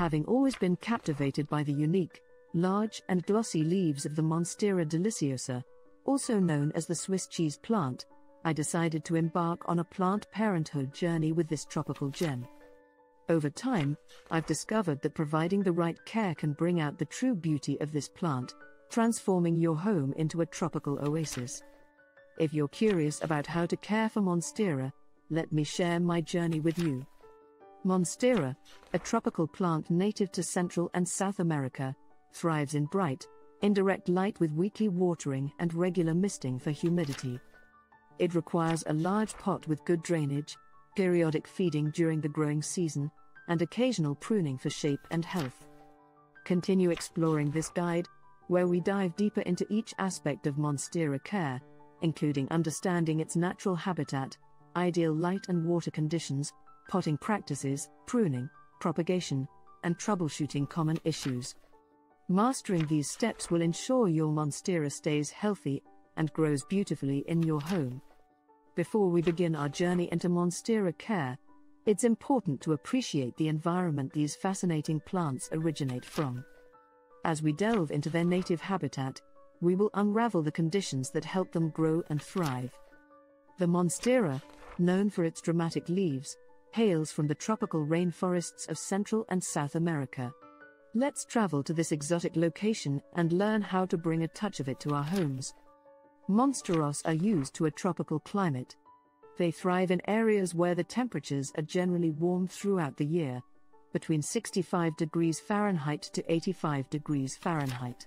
Having always been captivated by the unique, large and glossy leaves of the Monstera deliciosa, also known as the Swiss cheese plant, I decided to embark on a plant parenthood journey with this tropical gem. Over time, I've discovered that providing the right care can bring out the true beauty of this plant, transforming your home into a tropical oasis. If you're curious about how to care for Monstera, let me share my journey with you. Monstera, a tropical plant native to Central and South America, thrives in bright, indirect light with weekly watering and regular misting for humidity. It requires a large pot with good drainage, periodic feeding during the growing season, and occasional pruning for shape and health. Continue exploring this guide, where we dive deeper into each aspect of Monstera care, including understanding its natural habitat, ideal light and water conditions, potting practices, pruning, propagation, and troubleshooting common issues. Mastering these steps will ensure your Monstera stays healthy and grows beautifully in your home. Before we begin our journey into Monstera care, it's important to appreciate the environment these fascinating plants originate from. As we delve into their native habitat, we will unravel the conditions that help them grow and thrive. The Monstera, known for its dramatic leaves, hails from the tropical rainforests of Central and South America. Let's travel to this exotic location and learn how to bring a touch of it to our homes. Monsteras are used to a tropical climate. They thrive in areas where the temperatures are generally warm throughout the year, between 65 degrees Fahrenheit to 85 degrees Fahrenheit.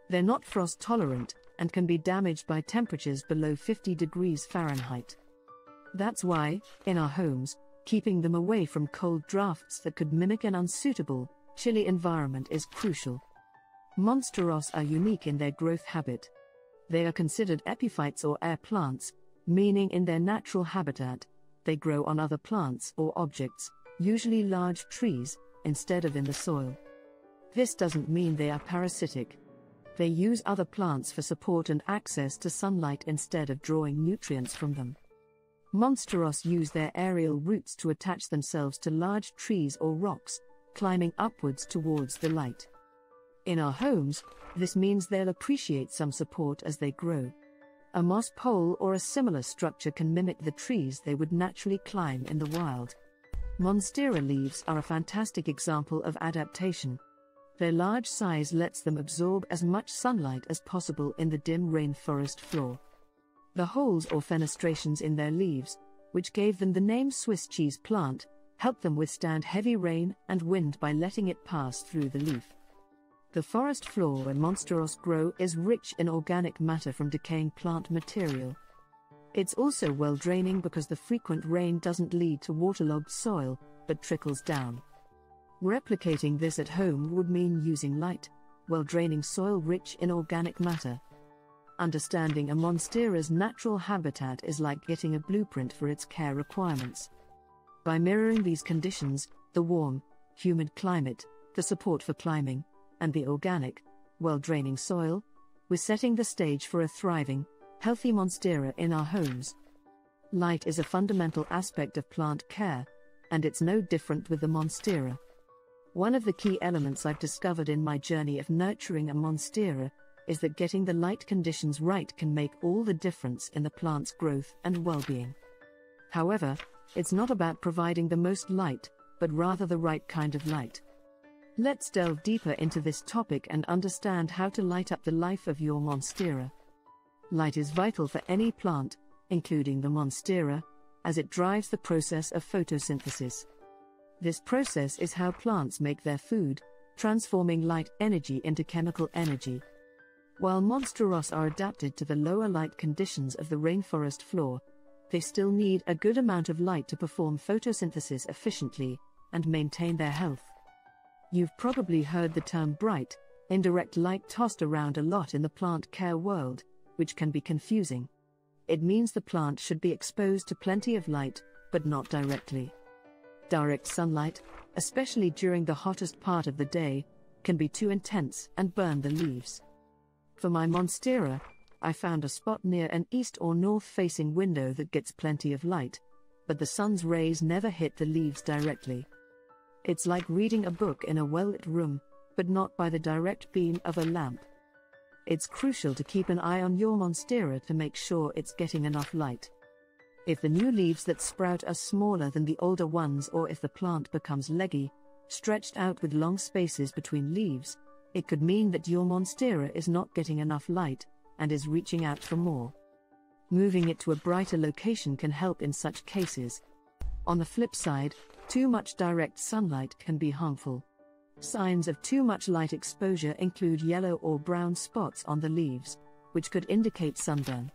They're not frost tolerant and can be damaged by temperatures below 50 degrees Fahrenheit. That's why, in our homes, keeping them away from cold drafts that could mimic an unsuitable, chilly environment is crucial. Monsteras are unique in their growth habit. They are considered epiphytes or air plants, meaning in their natural habitat, they grow on other plants or objects, usually large trees, instead of in the soil. This doesn't mean they are parasitic. They use other plants for support and access to sunlight instead of drawing nutrients from them. Monsteras use their aerial roots to attach themselves to large trees or rocks, climbing upwards towards the light. In our homes, this means they'll appreciate some support as they grow. A moss pole or a similar structure can mimic the trees they would naturally climb in the wild. Monstera leaves are a fantastic example of adaptation. Their large size lets them absorb as much sunlight as possible in the dim rainforest floor. The holes or fenestrations in their leaves, which gave them the name Swiss cheese plant, help them withstand heavy rain and wind by letting it pass through the leaf. The forest floor where Monsteras grow is rich in organic matter from decaying plant material. It's also well-draining because the frequent rain doesn't lead to waterlogged soil, but trickles down. Replicating this at home would mean using light, well-draining soil rich in organic matter. Understanding a Monstera's natural habitat is like getting a blueprint for its care requirements. By mirroring these conditions, the warm, humid climate, the support for climbing, and the organic, well-draining soil, we're setting the stage for a thriving, healthy Monstera in our homes. Light is a fundamental aspect of plant care, and it's no different with the Monstera. One of the key elements I've discovered in my journey of nurturing a Monstera is that getting the light conditions right can make all the difference in the plant's growth and well-being. However, it's not about providing the most light, but rather the right kind of light. Let's delve deeper into this topic and understand how to light up the life of your Monstera. Light is vital for any plant, including the Monstera, as it drives the process of photosynthesis. This process is how plants make their food, transforming light energy into chemical energy. While Monsteras are adapted to the lower light conditions of the rainforest floor, they still need a good amount of light to perform photosynthesis efficiently and maintain their health. You've probably heard the term bright, indirect light tossed around a lot in the plant care world, which can be confusing. It means the plant should be exposed to plenty of light, but not directly. Direct sunlight, especially during the hottest part of the day, can be too intense and burn the leaves. For my Monstera, I found a spot near an east or north-facing window that gets plenty of light, but the sun's rays never hit the leaves directly. It's like reading a book in a well-lit room, but not by the direct beam of a lamp. It's crucial to keep an eye on your Monstera to make sure it's getting enough light. If the new leaves that sprout are smaller than the older ones, or if the plant becomes leggy, stretched out with long spaces between leaves, it could mean that your Monstera is not getting enough light, and is reaching out for more. Moving it to a brighter location can help in such cases. On the flip side, too much direct sunlight can be harmful. Signs of too much light exposure include yellow or brown spots on the leaves, which could indicate sunburn.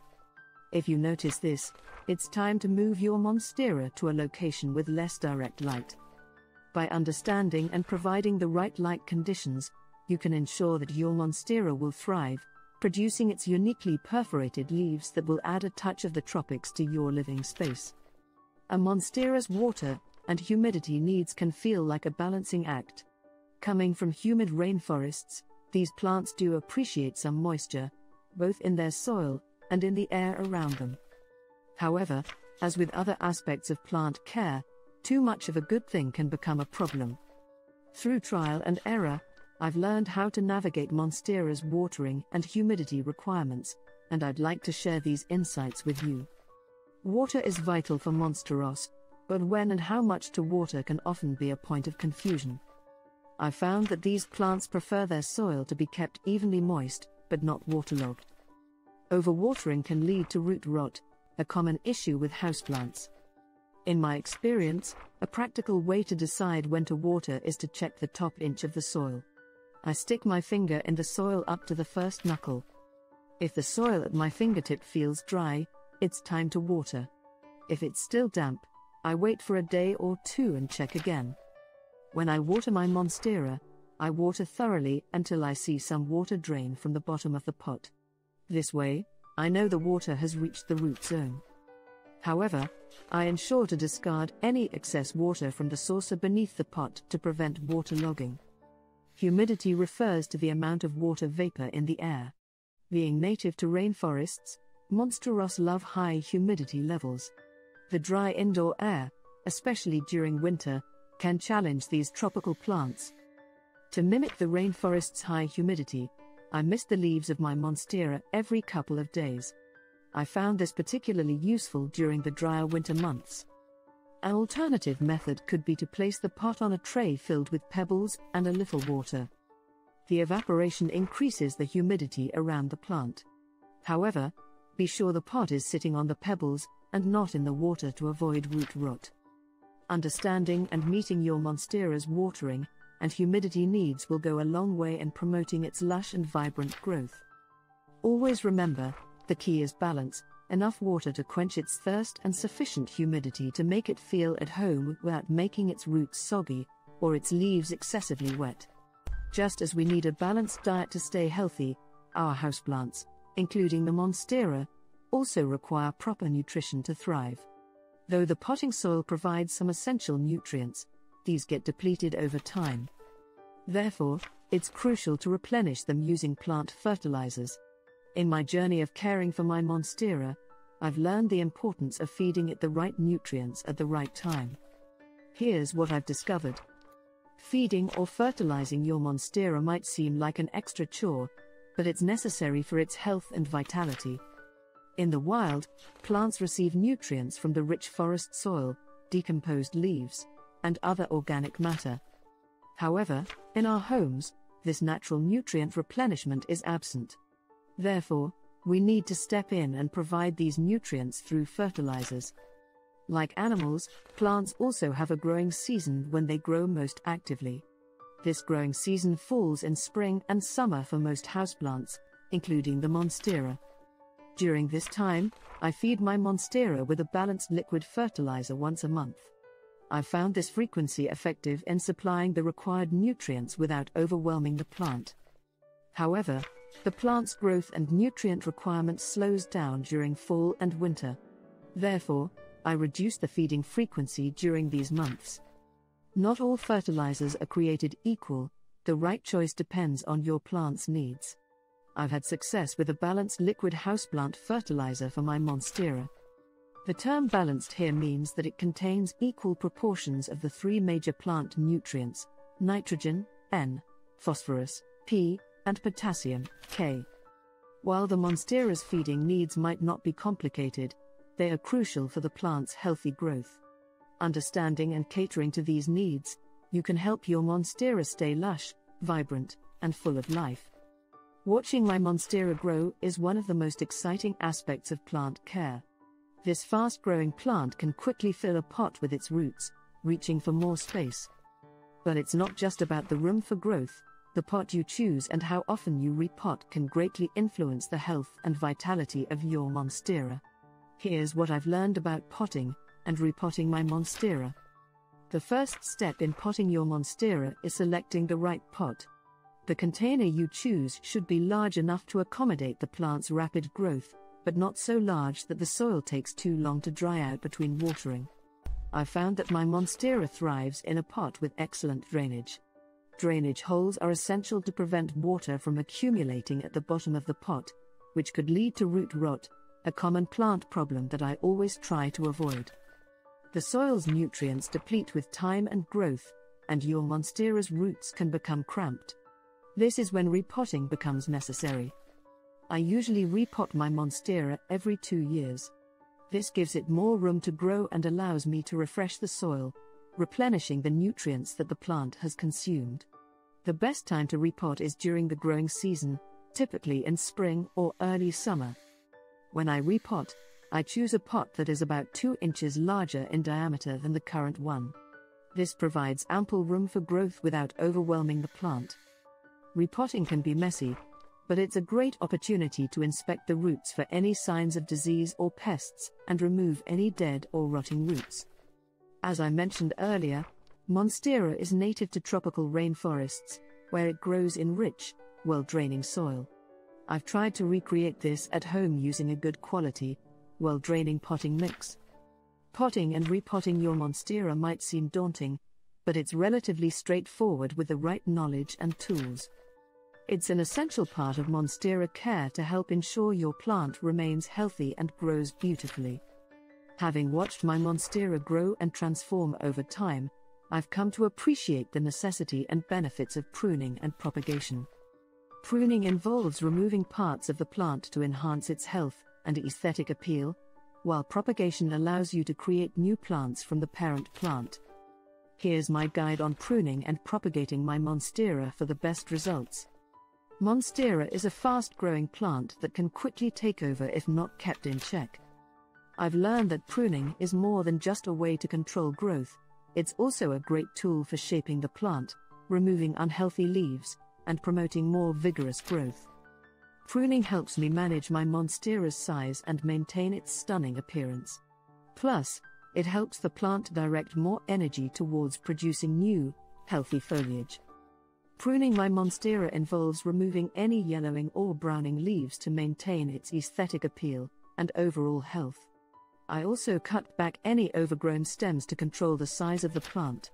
If you notice this, it's time to move your Monstera to a location with less direct light. By understanding and providing the right light conditions, you can ensure that your Monstera will thrive, producing its uniquely perforated leaves that will add a touch of the tropics to your living space. A Monstera's water and humidity needs can feel like a balancing act. Coming from humid rainforests, these plants do appreciate some moisture, both in their soil and in the air around them. However, as with other aspects of plant care, too much of a good thing can become a problem. Through trial and error, I've learned how to navigate Monstera's watering and humidity requirements, and I'd like to share these insights with you. Water is vital for Monsteros, but when and how much to water can often be a point of confusion. I found that these plants prefer their soil to be kept evenly moist, but not waterlogged. Overwatering can lead to root rot, a common issue with houseplants. In my experience, a practical way to decide when to water is to check the top inch of the soil. I stick my finger in the soil up to the first knuckle. If the soil at my fingertip feels dry, it's time to water. If it's still damp, I wait for a day or two and check again. When I water my Monstera, I water thoroughly until I see some water drain from the bottom of the pot. This way, I know the water has reached the root zone. However, I ensure to discard any excess water from the saucer beneath the pot to prevent waterlogging. Humidity refers to the amount of water vapor in the air. Being native to rainforests, Monsteros love high humidity levels. The dry indoor air, especially during winter, can challenge these tropical plants. To mimic the rainforest's high humidity, I mist the leaves of my Monstera every couple of days. I found this particularly useful during the drier winter months. An alternative method could be to place the pot on a tray filled with pebbles and a little water. The evaporation increases the humidity around the plant. However, be sure the pot is sitting on the pebbles and not in the water to avoid root rot. Understanding and meeting your Monstera's watering and humidity needs will go a long way in promoting its lush and vibrant growth. Always remember, the key is balance, enough water to quench its thirst and sufficient humidity to make it feel at home without making its roots soggy or its leaves excessively wet. Just as we need a balanced diet to stay healthy, our houseplants, including the Monstera, also require proper nutrition to thrive. Though the potting soil provides some essential nutrients, these get depleted over time. Therefore, it's crucial to replenish them using plant fertilizers. In my journey of caring for my Monstera, I've learned the importance of feeding it the right nutrients at the right time. Here's what I've discovered. Feeding or fertilizing your Monstera might seem like an extra chore, but it's necessary for its health and vitality. In the wild, plants receive nutrients from the rich forest soil, decomposed leaves, and other organic matter. However, in our homes, this natural nutrient replenishment is absent. Therefore, we need to step in and provide these nutrients through fertilizers. Like animals, plants also have a growing season when they grow most actively. This growing season falls in spring and summer for most houseplants, including the Monstera. During this time, I feed my Monstera with a balanced liquid fertilizer once a month. I've found this frequency effective in supplying the required nutrients without overwhelming the plant. However, the plant's growth and nutrient requirement slows down during fall and winter. Therefore, I reduce the feeding frequency during these months. Not all fertilizers are created equal, the right choice depends on your plant's needs. I've had success with a balanced liquid houseplant fertilizer for my Monstera. The term balanced here means that it contains equal proportions of the three major plant nutrients: nitrogen, N, phosphorus, P, and potassium, K. While the Monstera's feeding needs might not be complicated, they are crucial for the plant's healthy growth. Understanding and catering to these needs, you can help your Monstera stay lush, vibrant, and full of life. Watching my Monstera grow is one of the most exciting aspects of plant care. This fast-growing plant can quickly fill a pot with its roots, reaching for more space. But it's not just about the room for growth. The pot you choose and how often you repot can greatly influence the health and vitality of your Monstera. Here's what I've learned about potting and repotting my Monstera. The first step in potting your Monstera is selecting the right pot. The container you choose should be large enough to accommodate the plant's rapid growth, but not so large that the soil takes too long to dry out between watering. I've found that my Monstera thrives in a pot with excellent drainage. Drainage holes are essential to prevent water from accumulating at the bottom of the pot, which could lead to root rot, a common plant problem that I always try to avoid. The soil's nutrients deplete with time and growth, and your Monstera's roots can become cramped. This is when repotting becomes necessary. I usually repot my Monstera every 2 years. This gives it more room to grow and allows me to refresh the soil, replenishing the nutrients that the plant has consumed. The best time to repot is during the growing season, typically in spring or early summer. When I repot, I choose a pot that is about 2 inches larger in diameter than the current one. This provides ample room for growth without overwhelming the plant. Repotting can be messy, but it's a great opportunity to inspect the roots for any signs of disease or pests and remove any dead or rotting roots. As I mentioned earlier, Monstera is native to tropical rainforests, where it grows in rich, well-draining soil. I've tried to recreate this at home using a good quality, well-draining potting mix. Potting and repotting your Monstera might seem daunting, but it's relatively straightforward with the right knowledge and tools. It's an essential part of Monstera care to help ensure your plant remains healthy and grows beautifully. Having watched my Monstera grow and transform over time, I've come to appreciate the necessity and benefits of pruning and propagation. Pruning involves removing parts of the plant to enhance its health and aesthetic appeal, while propagation allows you to create new plants from the parent plant. Here's my guide on pruning and propagating my Monstera for the best results. Monstera is a fast-growing plant that can quickly take over if not kept in check. I've learned that pruning is more than just a way to control growth. It's also a great tool for shaping the plant, removing unhealthy leaves, and promoting more vigorous growth. Pruning helps me manage my Monstera's size and maintain its stunning appearance. Plus, it helps the plant direct more energy towards producing new, healthy foliage. Pruning my Monstera involves removing any yellowing or browning leaves to maintain its aesthetic appeal and overall health. I also cut back any overgrown stems to control the size of the plant.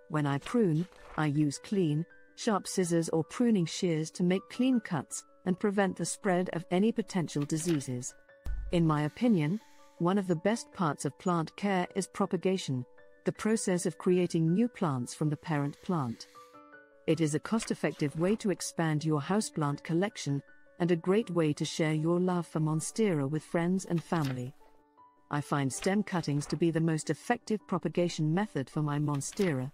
When I prune, I use clean, sharp scissors or pruning shears to make clean cuts and prevent the spread of any potential diseases. In my opinion, one of the best parts of plant care is propagation, the process of creating new plants from the parent plant. It is a cost-effective way to expand your houseplant collection and a great way to share your love for Monstera with friends and family. I find stem cuttings to be the most effective propagation method for my Monstera.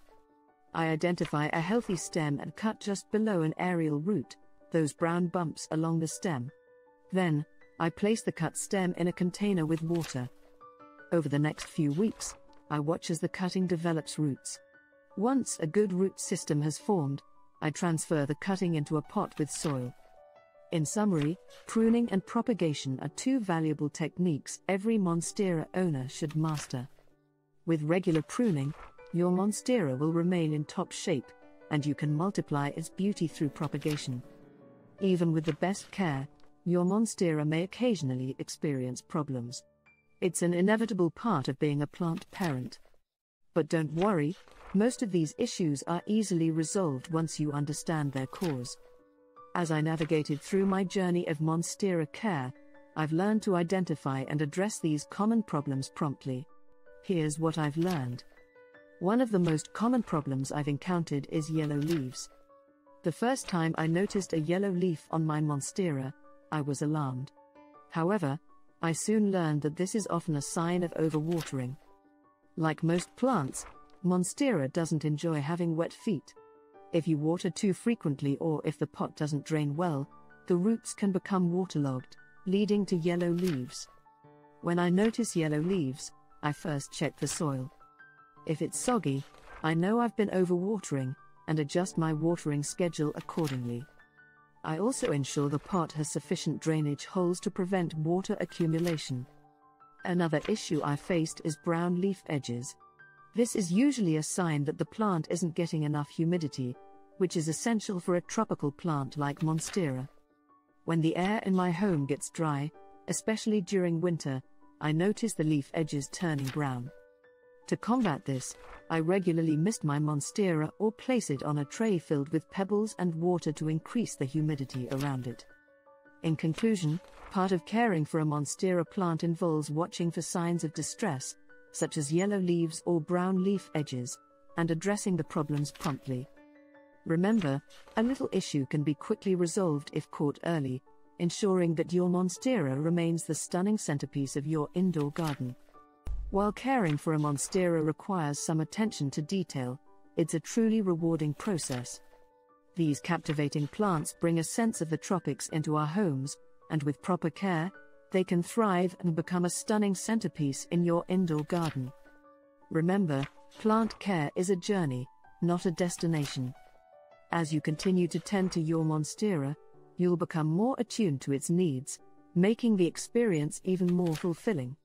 I identify a healthy stem and cut just below an aerial root, those brown bumps along the stem. Then, I place the cut stem in a container with water. Over the next few weeks, I watch as the cutting develops roots. Once a good root system has formed, I transfer the cutting into a pot with soil. In summary, pruning and propagation are two valuable techniques every Monstera owner should master. With regular pruning, your Monstera will remain in top shape, and you can multiply its beauty through propagation. Even with the best care, your Monstera may occasionally experience problems. It's an inevitable part of being a plant parent. But don't worry, most of these issues are easily resolved once you understand their cause. As I navigated through my journey of Monstera care, I've learned to identify and address these common problems promptly. Here's what I've learned. One of the most common problems I've encountered is yellow leaves. The first time I noticed a yellow leaf on my Monstera, I was alarmed. However, I soon learned that this is often a sign of overwatering. Like most plants, Monstera doesn't enjoy having wet feet. If you water too frequently or if the pot doesn't drain well, the roots can become waterlogged, leading to yellow leaves. When I notice yellow leaves, I first check the soil. If it's soggy, I know I've been overwatering, and adjust my watering schedule accordingly. I also ensure the pot has sufficient drainage holes to prevent water accumulation. Another issue I faced is brown leaf edges. This is usually a sign that the plant isn't getting enough humidity, which is essential for a tropical plant like Monstera. When the air in my home gets dry, especially during winter, I notice the leaf edges turning brown. To combat this, I regularly mist my Monstera or place it on a tray filled with pebbles and water to increase the humidity around it. In conclusion, part of caring for a Monstera plant involves watching for signs of distress, such as yellow leaves or brown leaf edges, and addressing the problems promptly. Remember, a little issue can be quickly resolved if caught early, ensuring that your Monstera remains the stunning centerpiece of your indoor garden. While caring for a Monstera requires some attention to detail, it's a truly rewarding process. These captivating plants bring a sense of the tropics into our homes, and with proper care, they can thrive and become a stunning centerpiece in your indoor garden. Remember, plant care is a journey, not a destination. As you continue to tend to your Monstera, you'll become more attuned to its needs, making the experience even more fulfilling.